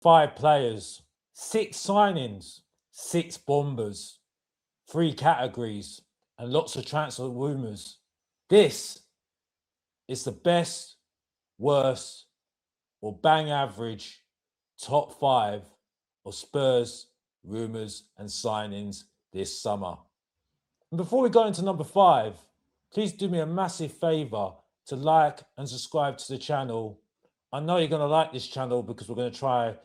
5 players, 6 signings, 6 bombers, 3 categories, and lots of transfer rumours. This is the best, worst, or bang average top 5 of Spurs rumours and signings this summer. And before we go into number 5, please do me a massive favour to like and subscribe to the channel. I know you're going to like this channel because we're going to try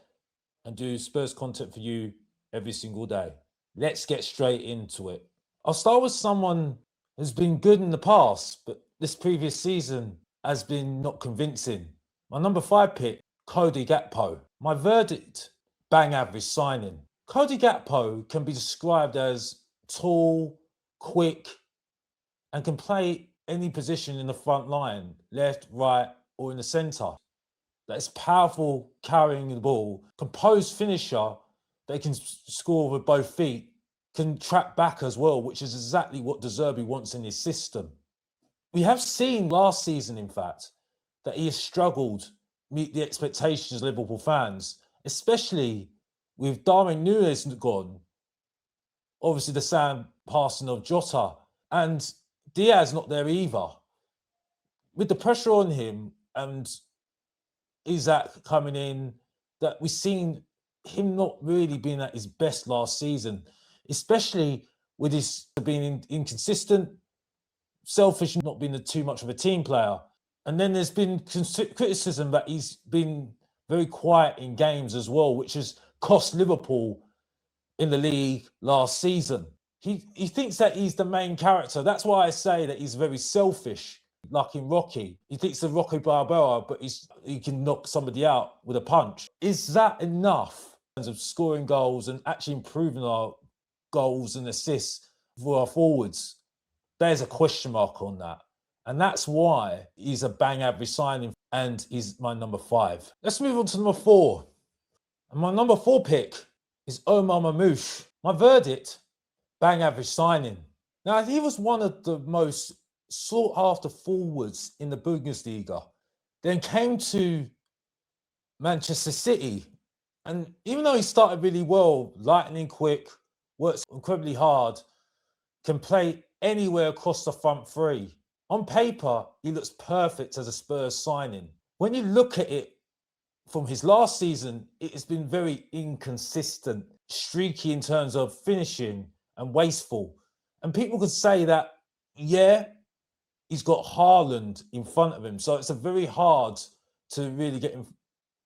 and do Spurs content for you every single day. Let's get straight into it. I'll start with someone who's been good in the past, but this previous season has been not convincing. My number 5 pick, Cody Gakpo. My verdict, bang average signing. Cody Gakpo can be described as tall, quick, and can play any position in the front line, left, right, or in the centre. That's powerful carrying the ball, composed finisher that can score with both feet, can track back as well, which is exactly what De Zerbi wants in his system. We have seen last season, in fact, that he has struggled to meet the expectations of Liverpool fans, especially with Darwin Núñez gone, obviously the sad passing of Jota, and Diaz not there either. With the pressure on him and Isaac coming in, that we've seen him not really being at his best last season, especially with his being inconsistent, selfish, not being too much of a team player. And then there's been criticism that he's been very quiet in games as well, which has cost Liverpool in the league last season. He thinks that he's the main character. That's why I say that he's very selfish, like in Rocky. He thinks of Rocky Balboa, but he can knock somebody out with a punch. Is that enough in terms of scoring goals and actually improving our goals and assists for our forwards? There's a question mark on that. And that's why he's a bang average signing and he's my number 5. Let's move on to number 4. And my number 4 pick is Omar Marmoush. My verdict, bang average signing. Now, he was one of the most sought after forwards in the Bundesliga. Then came to Manchester City. And even though he started really well, lightning quick, works incredibly hard, can play anywhere across the front three. On paper, he looks perfect as a Spurs signing. When you look at it from his last season, it has been very inconsistent, streaky in terms of finishing and wasteful. And people could say that, yeah, he's got Haaland in front of him. So it's a very hard to really get him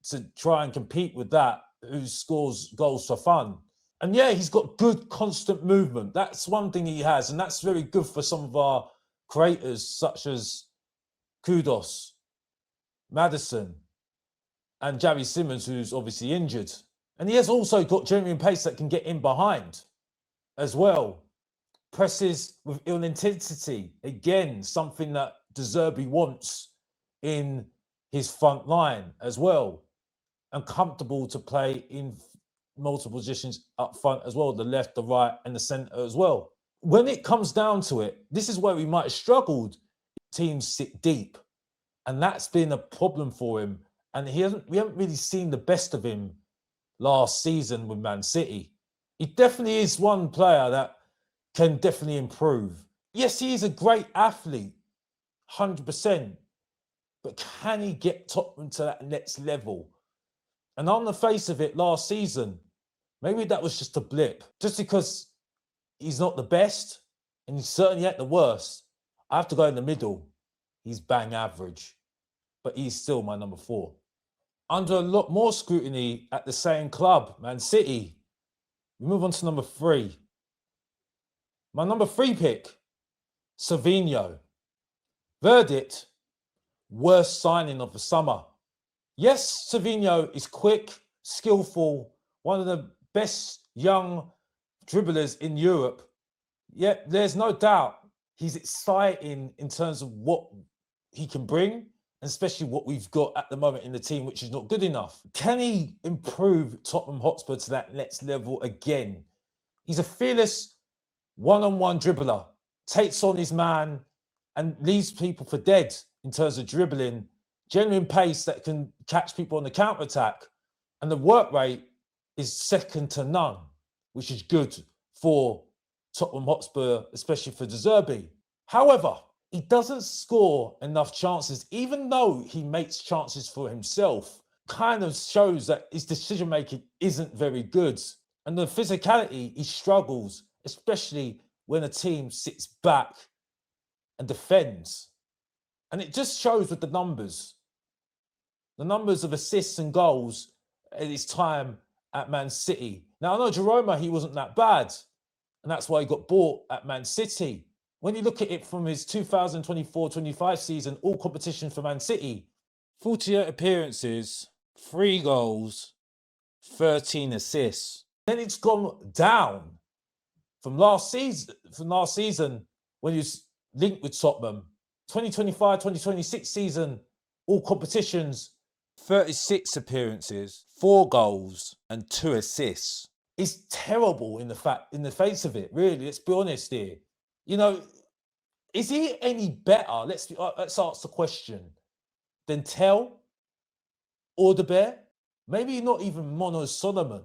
to try and compete with that, who scores goals for fun. And yeah, he's got good constant movement. That's one thing he has. And that's very good for some of our creators, such as Kudos, Maddison, and Javi Simmons, who's obviously injured. And he has also got genuine pace that can get in behind as well. Presses with ill intensity. Again, something that De Zerbi wants in his front line as well. And comfortable to play in multiple positions up front as well, the left, the right, and the centre as well. When it comes down to it, this is where we might have struggled. Teams sit deep. And that's been a problem for him. And we haven't really seen the best of him last season with Man City. He definitely is one player that can definitely improve. Yes, he is a great athlete, 100%. But can he get Tottenham to that next level? And on the face of it last season, maybe that was just a blip. Just because he's not the best, and he's certainly at the worst, I have to go in the middle. He's bang average. But he's still my number 4. Under a lot more scrutiny at the same club, Man City, we move on to number 3. My number 3 pick, Savinho. Verdict, worst signing of the summer. Yes, Savinho is quick, skillful, one of the best young dribblers in Europe. Yet there's no doubt he's exciting in terms of what he can bring, especially what we've got at the moment in the team, which is not good enough. Can he improve Tottenham Hotspur to that next level again? He's a fearless one-on-one dribbler, takes on his man and leaves people for dead in terms of dribbling, genuine pace that can catch people on the counter-attack. And the work rate is second to none, which is good for Tottenham Hotspur, especially for De Zerbi. However, he doesn't score enough chances, even though he makes chances for himself. Kind of shows that his decision-making isn't very good. And the physicality, he struggles, especially when a team sits back and defends. And it just shows with the numbers. The numbers of assists and goals at his time at Man City. Now, I know Jerome, he wasn't that bad, and that's why he got bought at Man City. When you look at it from his 2024-25 season, all competition for Man City, 48 appearances, 3 goals, 13 assists. Then it's gone down from last season when he was linked with Tottenham. 2025-2026 season, all competitions, 36 appearances, 4 goals, and 2 assists. It's terrible in the face of it, really. Let's be honest here. You know, is he any better? Let's ask the question. Than Tell or the Bear? Maybe not even Mono Solomon.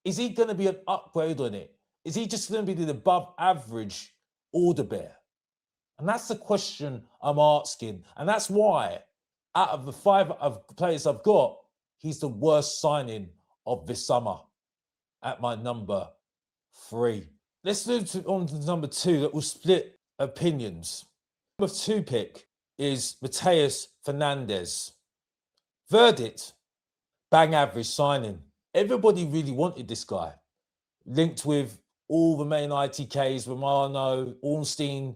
Is he going to be an upgrade on it? Is he just going to be the above average Alderbear? And that's the question I'm asking. And that's why, out of the 5 of players I've got, he's the worst signing of this summer at my number 3. Let's move on to number 2 that will split opinions. Number 2 pick is Matheus Fernandes. Verdict, bang average signing. Everybody really wanted this guy. Linked with all the main ITKs, Romano, Ornstein.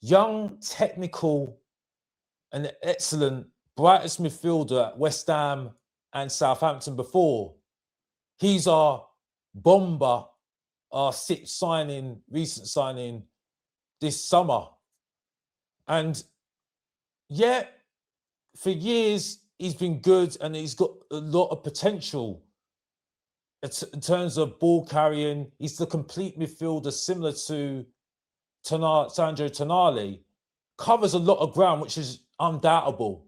Young, technical, and excellent, brightest midfielder at West Ham and Southampton before. He's our bomber, our 6th recent signing this summer. And yeah, for years, he's been good and he's got a lot of potential in terms of ball carrying. He's the complete midfielder, similar to Sandro Tonali. Covers a lot of ground, which is undoubtable,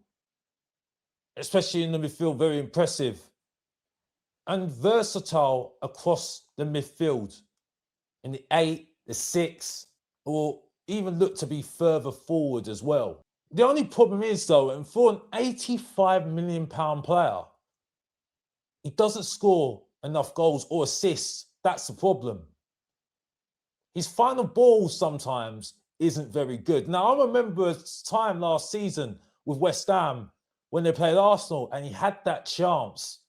especially in the midfield, very impressive. And versatile across the midfield, in the 8, the 6, or even look to be further forward as well. The only problem is, though, and for an £85 million player, he doesn't score enough goals or assists. That's the problem. His final ball sometimes isn't very good. Now, I remember a time last season with West Ham when they played Arsenal and he had that chance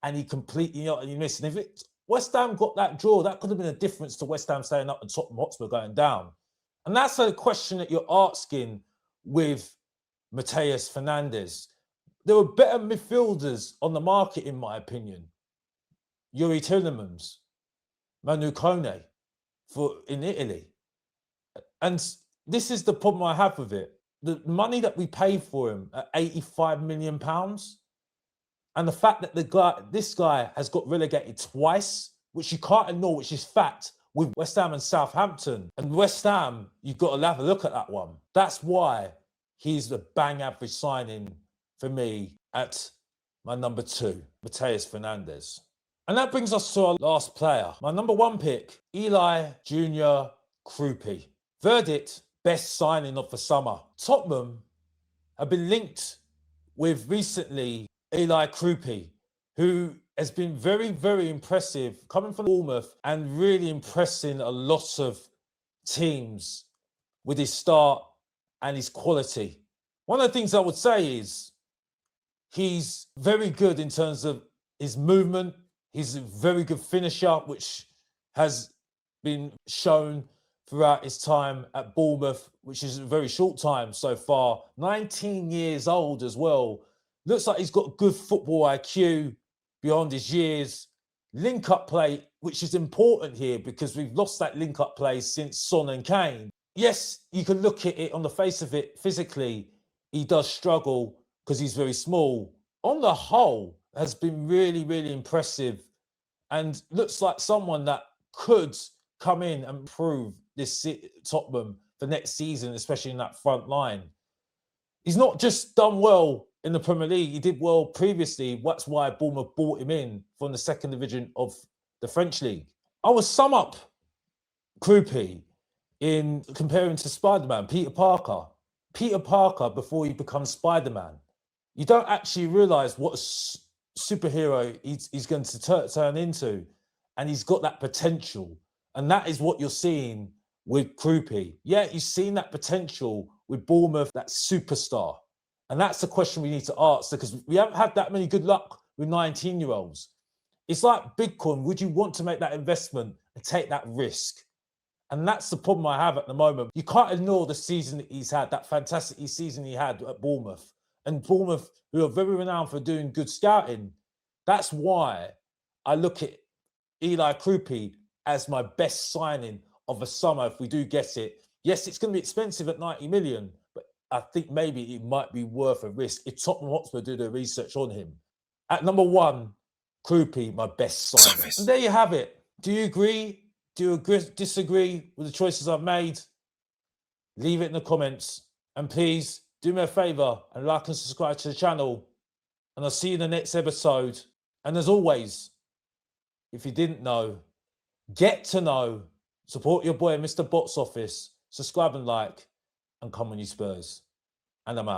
and he completely missed. And if West Ham got that draw, that could have been a difference to West Ham staying up and Tottenham Hotspur going down. And that's a question that you're asking with Matheus Fernandes. There were better midfielders on the market, in my opinion. Yuri Tillemans, Manu Kone in Italy. And this is the problem I have with it. The money that we paid for him at £85 million, and the fact that this guy has got relegated twice, which you can't ignore, which is fact, with West Ham and Southampton. And West Ham, you've got to have a look at that one. That's why he's the bang average signing for me at my number 2, Matheus Fernandes. And that brings us to our last player. My number 1 pick, Eli Junior Kroupi. Verdict, best signing of the summer. Tottenham have been linked with recently Eli Kroupi, who has been very, very impressive coming from Bournemouth and really impressing a lot of teams with his start and his quality. One of the things I would say is he's very good in terms of his movement. He's a very good finisher, which has been shown throughout his time at Bournemouth, which is a very short time so far. 19 years old as well. Looks like he's got good football IQ beyond his years. Link-up play, which is important here because we've lost that link-up play since Son and Kane. Yes, you can look at it on the face of it physically. He does struggle because he's very small. On the whole, has been really, really impressive and looks like someone that could come in and improve this Tottenham for next season, especially in that front line. He's not just done well in the Premier League. He did well previously. That's why Bournemouth bought him in from the second division of the French league. I would sum up Kroupi in comparing to Spider-Man, Peter Parker. Peter Parker before he becomes Spider-Man. You don't actually realise what a superhero he's going to turn into. And he's got that potential. And that is what you're seeing with Kroupi. Yeah, you've seen that potential with Bournemouth, that superstar. And that's the question we need to ask, because we haven't had that many good luck with 19-year-olds. It's like Bitcoin. Would you want to make that investment and take that risk? And that's the problem I have at the moment. You can't ignore the season that he's had, that fantastic season he had at Bournemouth. And Bournemouth, who are very renowned for doing good scouting, that's why I look at Eli Kroupi as my best signing of the summer if we do get it. Yes, it's going to be expensive at 90 million, but I think maybe it might be worth a risk if Tottenham Hotspur do their research on him. At number 1, Kroupi, my best signing. And there you have it. Do you agree? Do you disagree with the choices I've made? Leave it in the comments. And please do me a favour and like and subscribe to the channel. And I'll see you in the next episode. And as always, if you didn't know, get to know, support your boy, Mr. Box Office, subscribe and like, and come on you Spurs. And I'm out.